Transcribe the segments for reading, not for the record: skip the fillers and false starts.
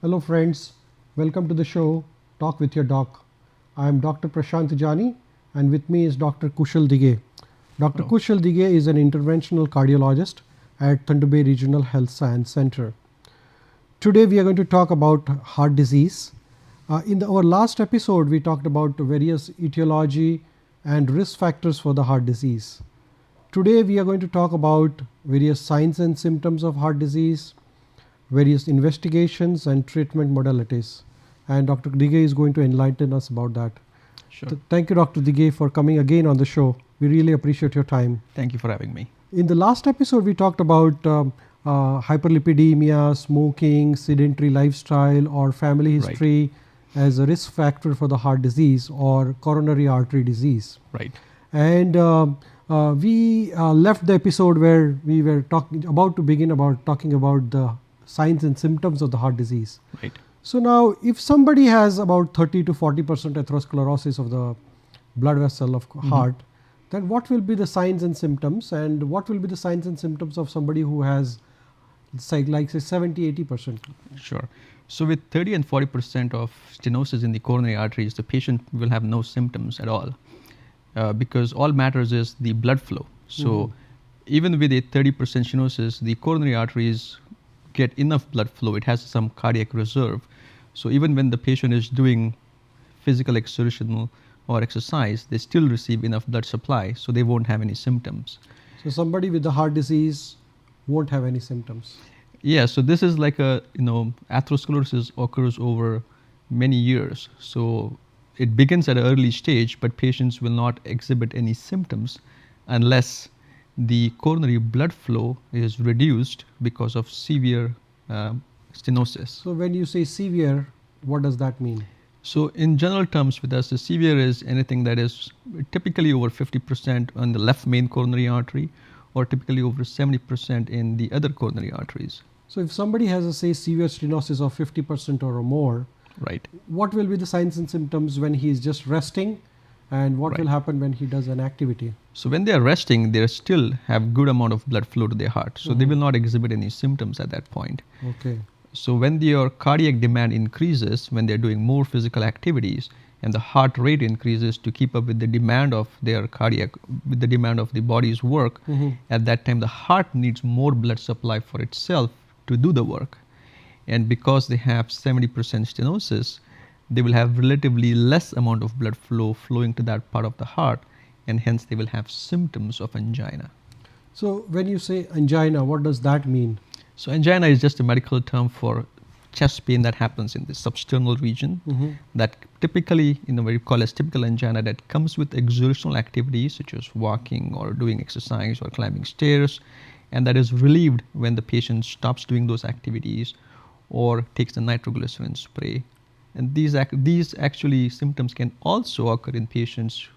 Hello friends, welcome to the show Talk with your Doc. I am Dr. Prashant Jani and with me is Dr. Kushal Dighe. Dr. Hello. Kushal Dighe is an interventional cardiologist at Thunder Bay Regional Health Science Center. Today we are going to talk about heart disease. In our last episode we talked about various etiology and risk factors for the heart disease. Today we are going to talk about various signs and symptoms of heart disease, various investigations and treatment modalities, and Dr. Dighe is going to enlighten us about that. Sure. Thank you, Dr. Dighe, for coming again on the show. We really appreciate your time. Thank you for having me. In the last episode, we talked about hyperlipidemia, smoking, sedentary lifestyle, or family history as a risk factor for the heart disease or coronary artery disease. Right. And we left the episode where we were talking about the signs and symptoms of the heart disease. Right. So now if somebody has about 30 to 40% atherosclerosis of the blood vessel of heart, then what will be the signs and symptoms, and what will be the signs and symptoms of somebody who has say 70-80%? Sure. So with 30 and 40% of stenosis in the coronary arteries, the patient will have no symptoms at all because all matters is the blood flow. So even with a 30% stenosis, the coronary arteries get enough blood flow. It has some cardiac reserve. So even when the patient is doing physical exertion or exercise, they still receive enough blood supply, so they won't have any symptoms. So somebody with the heart disease won't have any symptoms. Yeah, so this is like atherosclerosis occurs over many years. So it begins at an early stage, but patients will not exhibit any symptoms unless the coronary blood flow is reduced because of severe stenosis. So when you say severe, what does that mean? So in general terms with us, the severe is anything that is typically over 50% on the left main coronary artery or typically over 70% in the other coronary arteries. So if somebody has a severe stenosis of 50% or more, right, what will be the signs and symptoms when he is just resting, and what will happen when he does an activity? So when they are resting, they still have good amount of blood flow to their heart. So they will not exhibit any symptoms at that point. Okay. So when your cardiac demand increases, when they're doing more physical activities and the heart rate increases to keep up with the demand of their with the demand of the body's work, at that time the heart needs more blood supply for itself to do the work. And because they have 70% stenosis, they will have relatively less amount of blood flow flowing to that part of the heart, and hence they will have symptoms of angina. So when you say angina, what does that mean? So angina is just a medical term for chest pain that happens in the substernal region that typically, we call as typical angina, that comes with exertional activities such as walking or doing exercise or climbing stairs, and that is relieved when the patient stops doing those activities or takes the nitroglycerin spray. And these actually symptoms can also occur in patients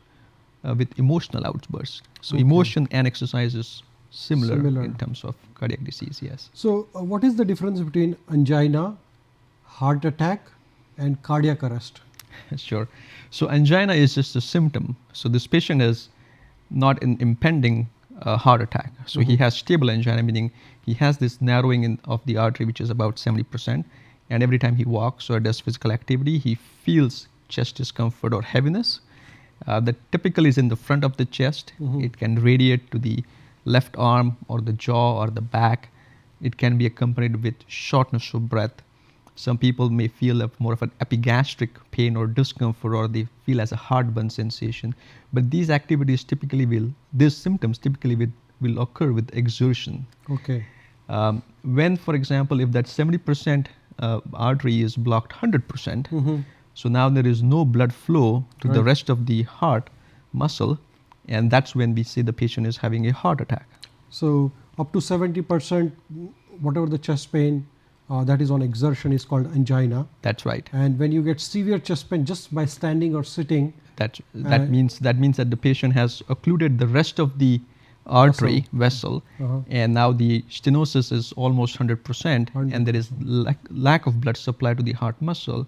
with emotional outbursts. So emotion and exercise is similar in terms of cardiac disease, yes. So what is the difference between angina, heart attack, and cardiac arrest? Sure. So angina is just a symptom. So this patient is not an impending heart attack. So he has stable angina, meaning he has this narrowing of the artery, which is about 70%. And every time he walks or does physical activity, he feels chest discomfort or heaviness. That typically is in the front of the chest. It can radiate to the left arm or the jaw or the back. It can be accompanied with shortness of breath. Some people may feel more of an epigastric pain or discomfort, or they feel as a heartburn sensation. But these symptoms typically will occur with exertion. Okay. When, for example, if that 70% artery is blocked 100%, so now there is no blood flow to the rest of the heart muscle, and that's when we say the patient is having a heart attack. So up to 70%, whatever the chest pain that is on exertion is called angina. That's right. And when you get severe chest pain just by standing or sitting, that means that the patient has occluded the rest of the artery vessel, and now the stenosis is almost 100%, and there is lack of blood supply to the heart muscle.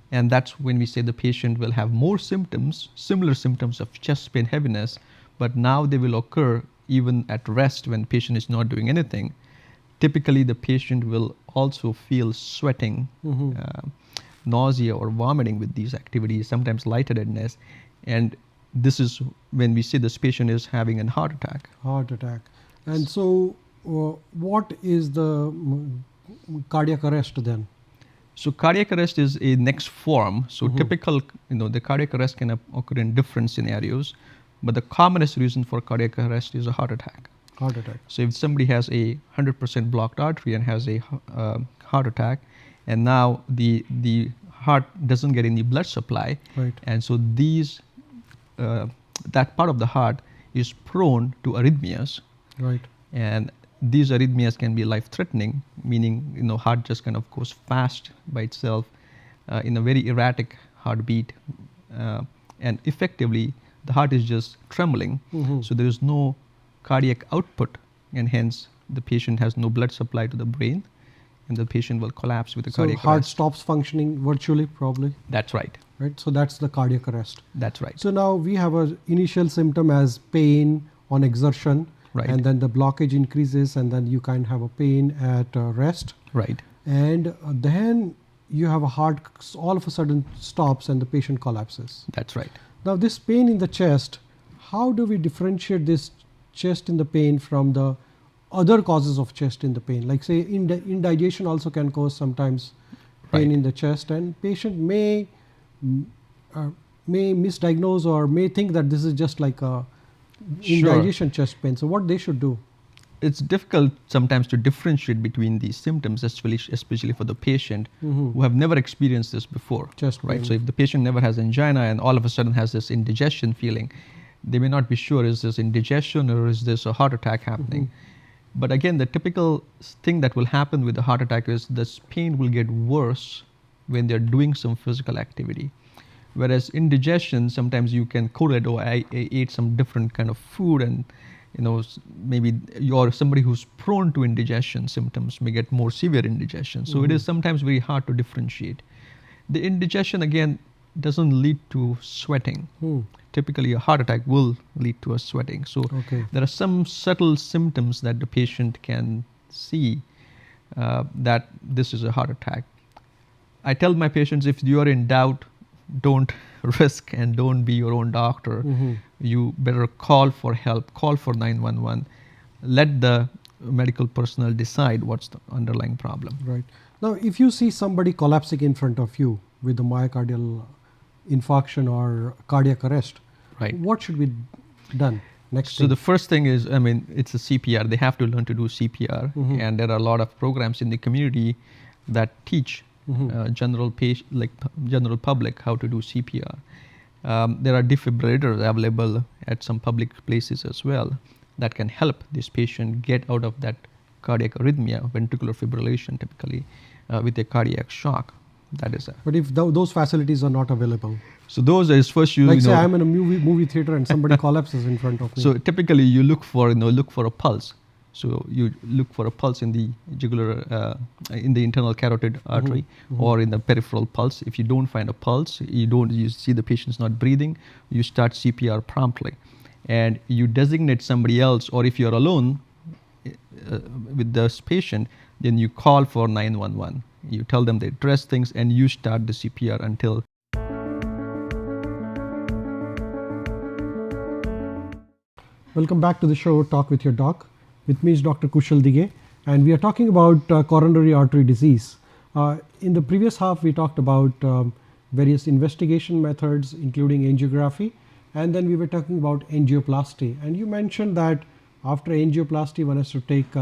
And that's when we say the patient will have more symptoms, similar symptoms of chest pain, heaviness, but now they will occur even at rest when the patient is not doing anything. typically the patient will also feel sweating, nausea or vomiting with these activities, sometimes lightheadedness, and this is when we say this patient is having a heart attack. Heart attack. And so what is the cardiac arrest then? So cardiac arrest is a next form. So typical, the cardiac arrest can occur in different scenarios, but the commonest reason for cardiac arrest is a heart attack. Heart attack. So if somebody has a 100% blocked artery and has a heart attack, and now the heart doesn't get any blood supply, right. And so that part of the heart is prone to arrhythmias, right. And these arrhythmias can be life-threatening, meaning heart just kind of goes fast by itself in a very erratic heartbeat, and effectively the heart is just trembling. So there is no cardiac output, and hence the patient has no blood supply to the brain, and the patient will collapse with a cardiac heart arrest. stops functioning virtually, probably. That's right. Right. So that's the cardiac arrest. That's right. So now we have an initial symptom as pain on exertion. Right. And then the blockage increases, and then you kind of have a pain at rest. Right. And then you have a heart all of a sudden stops and the patient collapses. That's right. Now this pain in the chest, how do we differentiate this chest in the pain from the other causes of chest in the pain? Like say indigestion also can cause sometimes pain in the chest, and patient may misdiagnose or may think that this is just like a indigestion chest pain. So what they should do? It's difficult sometimes to differentiate between these symptoms, especially for the patient who have never experienced this before. Chest pain. Right. So if the patient never has angina and all of a sudden has this indigestion feeling, they may not be sure, is this indigestion or is this a heart attack happening? But again, the typical thing that will happen with the heart attack is this pain will get worse when they're doing some physical activity. Whereas indigestion, sometimes you can correlate, I ate some different kind of food, and maybe you're somebody who's prone to indigestion symptoms may get more severe indigestion. So it is sometimes very hard to differentiate. The indigestion again doesn't lead to sweating. Typically a heart attack will lead to a sweating. So there are some subtle symptoms that the patient can see that this is a heart attack. I tell my patients, if you are in doubt, don't risk and don't be your own doctor. You better call for help, call for 911. Let the medical personnel decide what's the underlying problem. Right. Now, if you see somebody collapsing in front of you with a myocardial infarction or cardiac arrest, what should be done next? So the first thing is, it's a CPR. They have to learn to do CPR, and there are a lot of programs in the community that teach general public how to do CPR. There are defibrillators available at some public places as well that can help this patient get out of that cardiac arrhythmia, ventricular fibrillation typically, with a cardiac shock. That is. But if those facilities are not available, so those is first say I'm in a movie theater and somebody collapses in front of me. So typically you look for a pulse. So you look for a pulse in the jugular, in the internal carotid artery, or in the peripheral pulse. If you don't find a pulse, you see the patient's not breathing, you start CPR promptly, and you designate somebody else. Or if you're alone with this patient, then you call for 911. You tell them the address things, and you start the CPR until. Welcome back to the show, Talk with Your Doc. With me is Dr. Kushal Dighe, and we are talking about coronary artery disease. In the previous half, we talked about various investigation methods, including angiography, and then we were talking about angioplasty. And you mentioned that after angioplasty, one has to take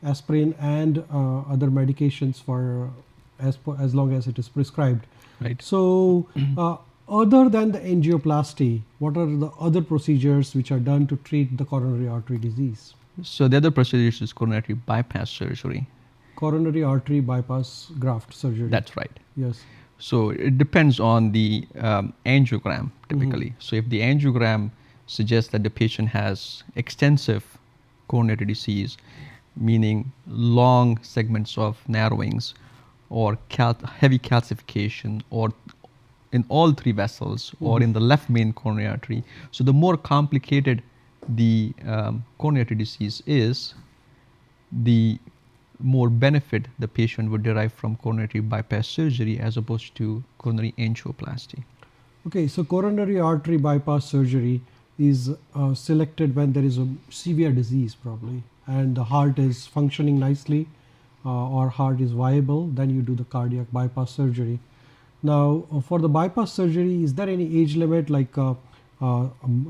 aspirin and other medications for as long as it is prescribed. Right. So, other than the angioplasty, what are the other procedures which are done to treat the coronary artery disease? So the other procedure is coronary bypass surgery. Coronary artery bypass graft surgery. That's right. Yes. So it depends on the angiogram typically. So if the angiogram suggests that the patient has extensive coronary disease, meaning long segments of narrowings or heavy calcification, or in all three vessels, or in the left main coronary artery. So the more complicated the coronary artery disease is, the more benefit the patient would derive from coronary bypass surgery as opposed to coronary angioplasty. Okay, so coronary artery bypass surgery is selected when there is a severe disease probably, and the heart is functioning nicely or heart is viable, then you do the cardiac bypass surgery. Now, for the bypass surgery, is there any age limit, like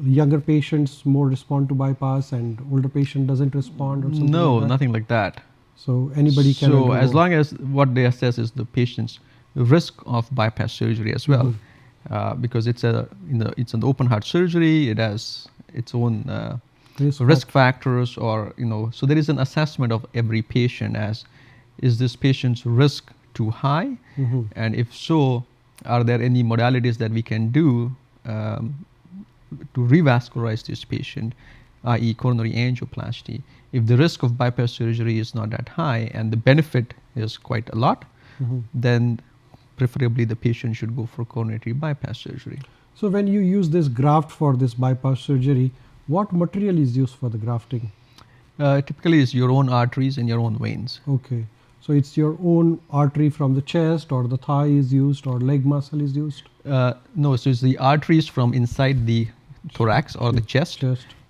younger patients more respond to bypass and older patient doesn't respond or something No, like that? nothing like that. So anybody can So as undergo. long as what they assess is the patient's risk of bypass surgery as well, because it's an open heart surgery, it has its own risk factors, or so there is an assessment of every patient as, is this patient's risk too high, and if so, are there any modalities that we can do to revascularize this patient, i.e. coronary angioplasty. If the risk of bypass surgery is not that high and the benefit is quite a lot, then preferably the patient should go for coronary bypass surgery. So when you use this graft for this bypass surgery, what material is used for the grafting? Typically it's your own arteries and your own veins. Okay. So it's your own artery from the chest, or the thigh is used, or leg muscle is used? No, so it's the arteries from inside the thorax or the chest,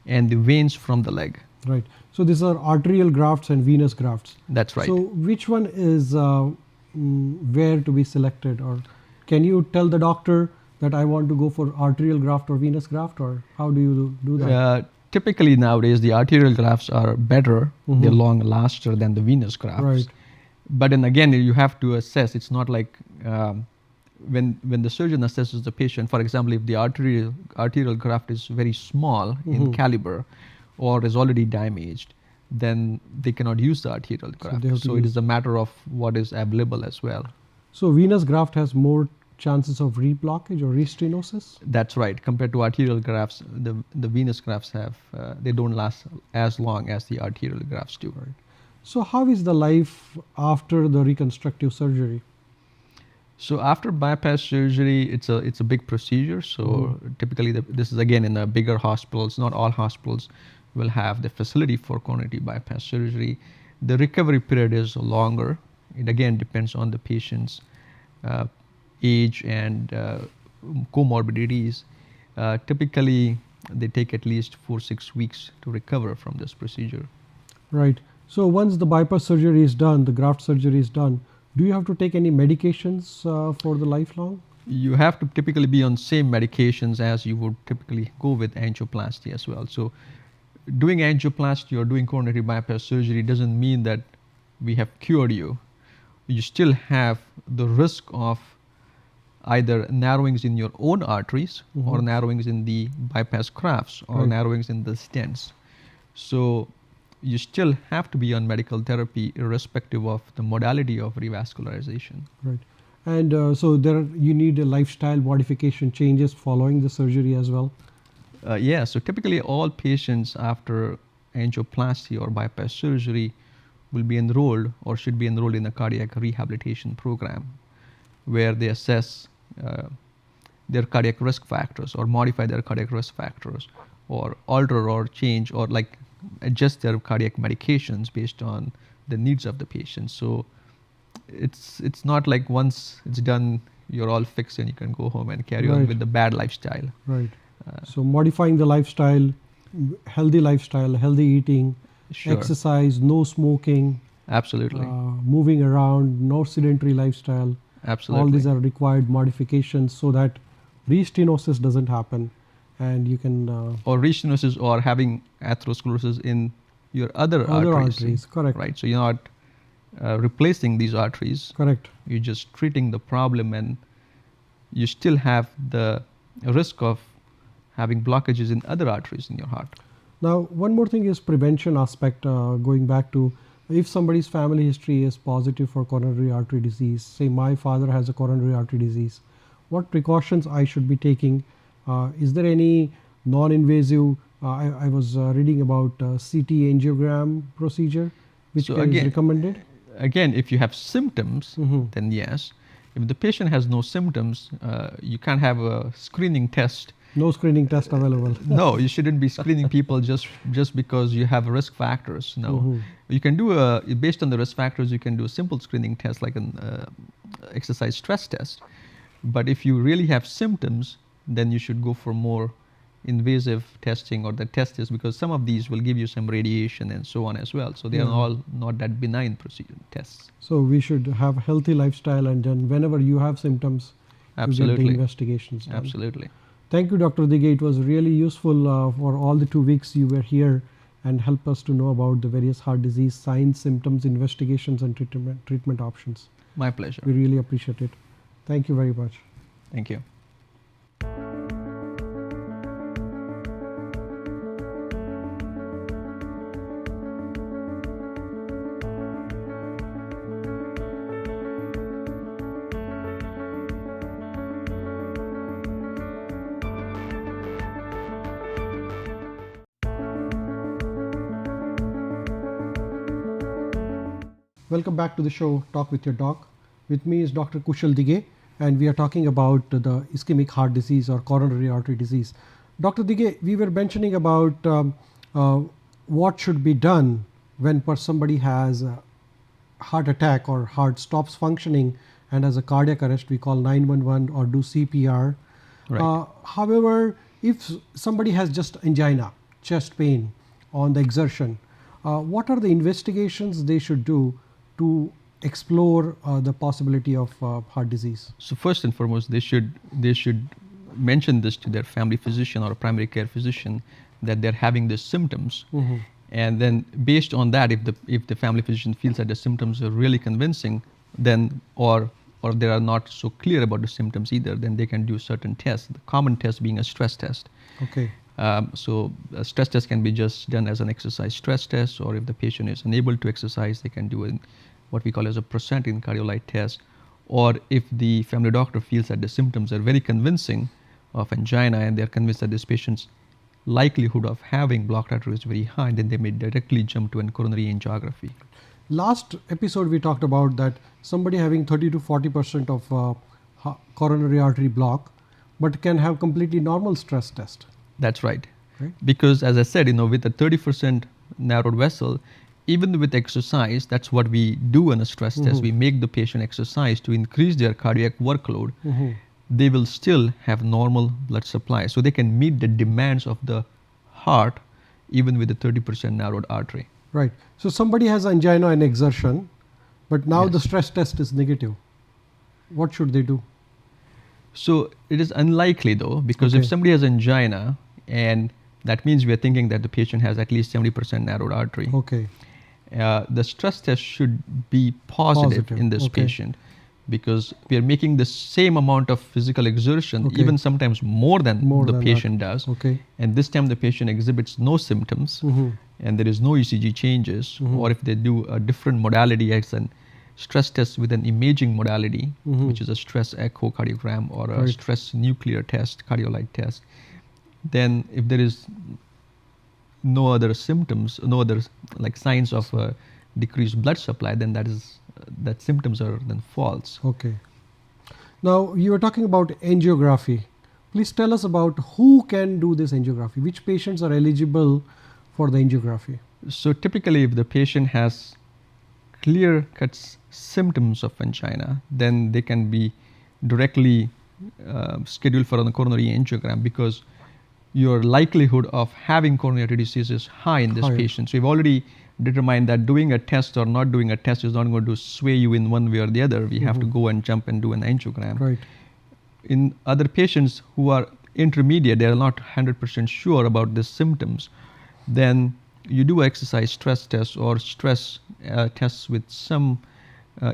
and the veins from the leg. Right. So these are arterial grafts and venous grafts. That's right. So which one is where to be selected, or can you tell the doctor that I want to go for arterial graft or venous graft, or how do you do that? Typically nowadays the arterial grafts are better, they're long laster than the venous grafts. Right. But then again, you have to assess. It's not like when the surgeon assesses the patient, for example, if the arterial graft is very small in caliber or is already damaged, then they cannot use the arterial graft. So it is a matter of what is available as well. So venous graft has more chances of reblockage or restenosis? That's right. Compared to arterial grafts, the venous grafts have they don't last as long as the arterial grafts do. Right. So how is the life after the reconstructive surgery? So after bypass surgery, it's a big procedure. So typically this is again in the bigger hospitals. Not all hospitals will have the facility for coronary bypass surgery. The recovery period is longer. It again depends on the patient's age and comorbidities. Typically they take at least 4-6 weeks to recover from this procedure. Right. So once the bypass surgery is done, the graft surgery is done, do you have to take any medications for the lifelong? You have to typically be on same medications as you would typically go with angioplasty as well. So doing angioplasty or doing coronary bypass surgery doesn't mean that we have cured you. You still have the risk of either narrowings in your own arteries or narrowings in the bypass grafts or narrowings in the stents. So you still have to be on medical therapy irrespective of the modality of revascularization. Right. And so you need a lifestyle modification changes following the surgery as well? Yeah, so typically all patients after angioplasty or bypass surgery will be enrolled or should be enrolled in a cardiac rehabilitation program where they assess their cardiac risk factors or modify their cardiac risk factors or alter or change or like adjust their cardiac medications based on the needs of the patient. So it's not like once it's done you're all fixed and you can go home and carry on with the bad lifestyle. Right. So modifying the lifestyle, healthy eating, exercise, no smoking. Absolutely. Moving around, no sedentary lifestyle. Absolutely. All these are required modifications so that restenosis doesn't happen. And you can or restenosis or having atherosclerosis in your other arteries. Correct. Right. So you're not replacing these arteries. Correct. You're just treating the problem, and you still have the risk of having blockages in other arteries in your heart. Now, one more thing is prevention aspect. Going back to if somebody's family history is positive for coronary artery disease, say my father has a coronary artery disease, what precautions I should be taking? Is there any non-invasive, I was reading about CT angiogram procedure, which is recommended? Again, if you have symptoms, then yes. If the patient has no symptoms, you can have a screening test No screening test available. No, you shouldn't be screening people just because you have risk factors. No, you can do based on the risk factors. You can do a simple screening test like an exercise stress test. But if you really have symptoms, then you should go for more invasive testing or the test is because some of these will give you some radiation and so on as well. So they are all not that benign procedure tests. So we should have a healthy lifestyle, and then whenever you have symptoms, you get the investigations done. Absolutely. Thank you, Dr. Dighe. It was really useful for all the 2 weeks you were here and help us to know about the various heart disease signs, symptoms, investigations, and treatment options. My pleasure. We really appreciate it. Thank you very much. Thank you. Welcome back to the show, Talk with Your Doc. With me is Dr. Kushal Dighe, and we are talking about the ischemic heart disease or coronary artery disease. Dr. Dighe, we were mentioning about what should be done when somebody has a heart attack or heart stops functioning and has a cardiac arrest. We call 911 or do CPR. Right. However, if somebody has just angina, chest pain on the exertion, what are the investigations they should do to explore the possibility of heart disease? So first and foremost, they should mention this to their family physician or primary care physician that they're having these symptoms, and then based on that, if the family physician feels that the symptoms are really convincing, then or they are not so clear about the symptoms either, then they can do certain tests. The common test being a stress test. Okay. So a stress test can be just done as an exercise stress test, or if the patient is unable to exercise, they can do what we call as a percent in cardiolite test. Or if the family doctor feels that the symptoms are very convincing of angina and they're convinced that this patient's likelihood of having blocked artery is very high, then they may directly jump to a coronary angiography. Last episode we talked about that somebody having 30 to 40% of coronary artery block, but can have completely normal stress test. That's right. Because as I said, with a 30% narrowed vessel, even with exercise, that's what we do in a stress test. We make the patient exercise to increase their cardiac workload. They will still have normal blood supply. So they can meet the demands of the heart even with a 30% narrowed artery. Right. So somebody has angina and exertion, but now the stress test is negative. What should they do? So it is unlikely though, because if somebody has angina, and that means we are thinking that the patient has at least 70% narrowed artery. Okay. The stress test should be positive in this patient, because we are making the same amount of physical exertion, even sometimes more than the patient does. And this time the patient exhibits no symptoms and there is no ECG changes, or if they do a different modality as an stress test with an imaging modality, which is a stress echocardiogram or a stress nuclear test, cardiolite test, then if there is no other symptoms, no other like signs of decreased blood supply, then that symptoms are then false. Okay. Now you were talking about angiography. Please tell us about who can do this angiography. Which patients are eligible for the angiography? So typically, if the patient has clear-cut symptoms of angina, then they can be directly scheduled for a coronary angiogram, because your likelihood of having coronary artery disease is high in this patient. So we've already determined that doing a test or not doing a test is not going to sway you in one way or the other. We have to go and jump and do an angiogram. Right. In other patients who are intermediate, they are not 100% sure about the symptoms, then you do exercise stress tests or stress tests with some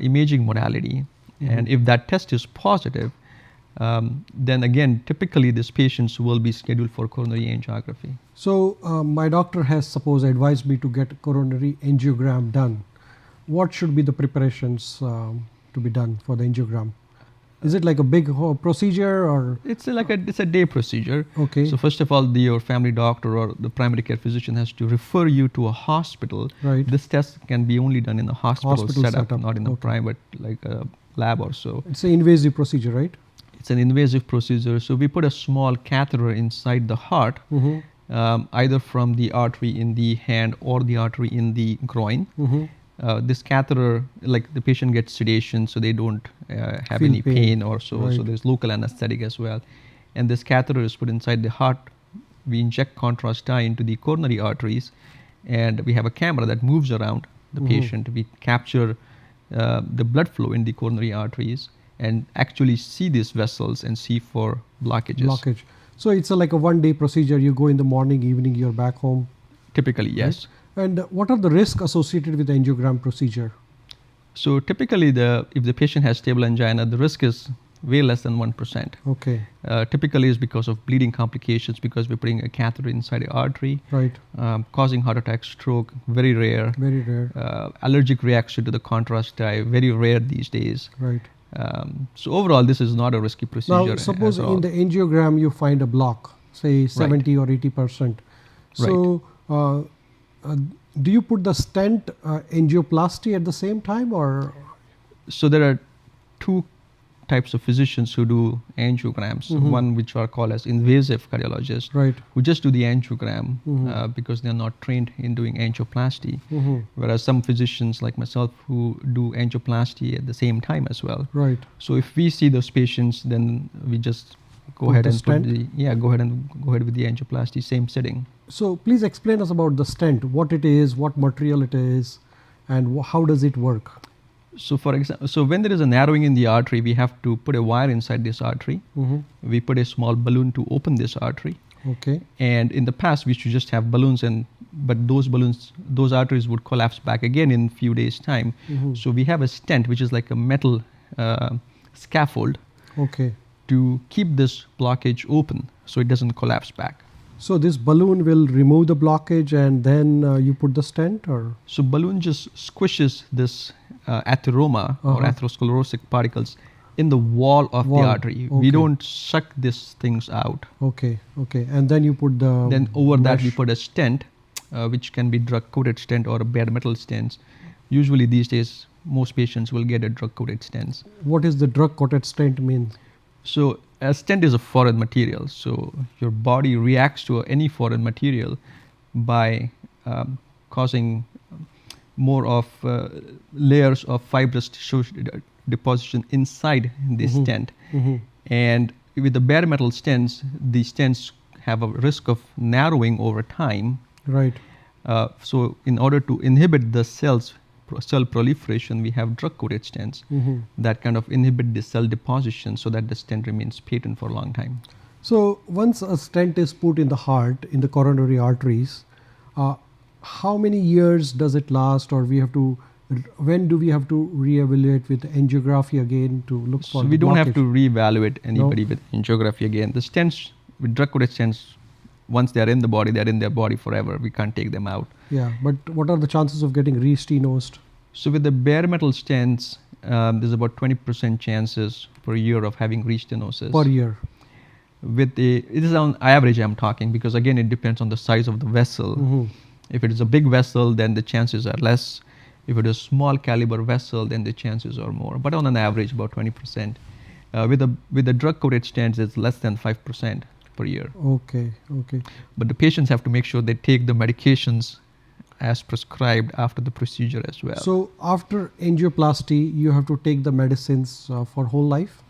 imaging modality. And if that test is positive, then again, typically these patients will be scheduled for coronary angiography. So my doctor has advised me to get a coronary angiogram done. What should be the preparations to be done for the angiogram? Is it like a big procedure, or? It's a day procedure. Okay. So first of all, your family doctor or the primary care physician has to refer you to a hospital. Right. This test can be only done in a hospital setup, not in a private like a lab or so. It's an invasive procedure, right? It's an invasive procedure. So we put a small catheter inside the heart, either from the artery in the hand or the artery in the groin. This catheter, like the patient gets sedation, so they don't have Feel any pain. pain or so. Right. So there's local anesthetic as well. And this catheter is put inside the heart. We inject contrast dye into the coronary arteries, and we have a camera that moves around the patient. We capture the blood flow in the coronary arteries and actually see these vessels and see for blockages. Blockage. So it's like a one-day procedure. You go in the morning, evening, you're back home. Typically, yes. Right? And what are the risks associated with the angiogram procedure? So typically, if the patient has stable angina, the risk is way less than 1%. Okay. Typically is because of bleeding complications, because we're putting a catheter inside the artery, Right. causing heart attack, stroke, very rare. Very rare. Allergic reaction to the contrast dye, very rare these days. Right. So overall, this is not a risky procedure. Now, suppose at all. in the angiogram you find a block, say 70 or 80%. So, do you put the stent angioplasty at the same time, or? So there are two types of physicians who do angiograms. One which are called as invasive cardiologists, Right. who just do the angiogram because they're not trained in doing angioplasty. Whereas some physicians like myself who do angioplasty at the same time as well. Right. So if we see those patients, then we just go Put ahead the and stent? go ahead with the angioplasty, same setting. So please explain us about the stent, what it is, what material it is, and how does it work? So for example, so when there is a narrowing in the artery, we have to put a wire inside this artery. We put a small balloon to open this artery. Okay. And in the past, we used to just have balloons, but those arteries would collapse back again in a few days' time. So we have a stent, which is like a metal scaffold, Okay. to keep this blockage open so it doesn't collapse back. So this balloon will remove the blockage, and then you put the stent, or? So balloon just squishes this atheroma or atherosclerosic particles in the wall of the artery. Okay. We don't suck these things out. Okay. Okay. And then you put the Then over that we mesh. put a stent, which can be drug-coated stent or a bare metal stents. Usually these days, most patients will get a drug-coated stents. What is the drug-coated stent mean? So a stent is a foreign material. So your body reacts to any foreign material by causing more of layers of fibrous tissue deposition inside the stent. And with the bare metal stents, the stents have a risk of narrowing over time. Right. So in order to inhibit the cell proliferation, we have drug-coated stents that kind of inhibit the cell deposition so that the stent remains patent for a long time. So once a stent is put in the heart, in the coronary arteries, how many years does it last, or when do we have to reevaluate with angiography again to look for So we the don't have blockage? to reevaluate anybody with angiography again. The stents, with drug-coated stents, once they are in the body, they are in their body forever. We can't take them out. Yeah, but what are the chances of getting re-stenosed? So with the bare metal stents, there's about 20% chances per year of having restenosis. Per year. It is on average I'm talking, because again it depends on the size of the vessel. If it is a big vessel, then the chances are less. If it is a small caliber vessel, then the chances are more. But on an average, about 20%. With the drug-coated stents, it's less than 5% per year. Okay, okay. But the patients have to make sure they take the medications as prescribed after the procedure as well. So after angioplasty, you have to take the medicines for whole life?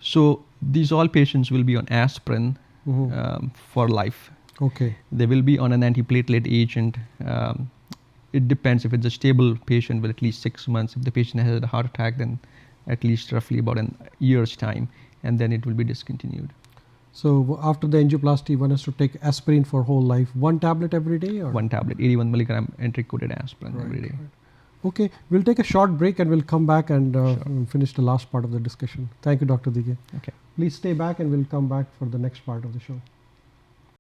So these all patients will be on aspirin for life. Okay. They will be on an antiplatelet agent. It depends. If it's a stable patient with at least 6 months, if the patient has a heart attack, then at least roughly about a year's time, and then it will be discontinued. So after the angioplasty, one has to take aspirin for whole life. One tablet every day? Or? One tablet, 81 milligram entry-coated aspirin every day. Right. Okay, we'll take a short break and we'll come back and finish the last part of the discussion. Thank you, Dr. Dighe. Okay. Please stay back and we'll come back for the next part of the show.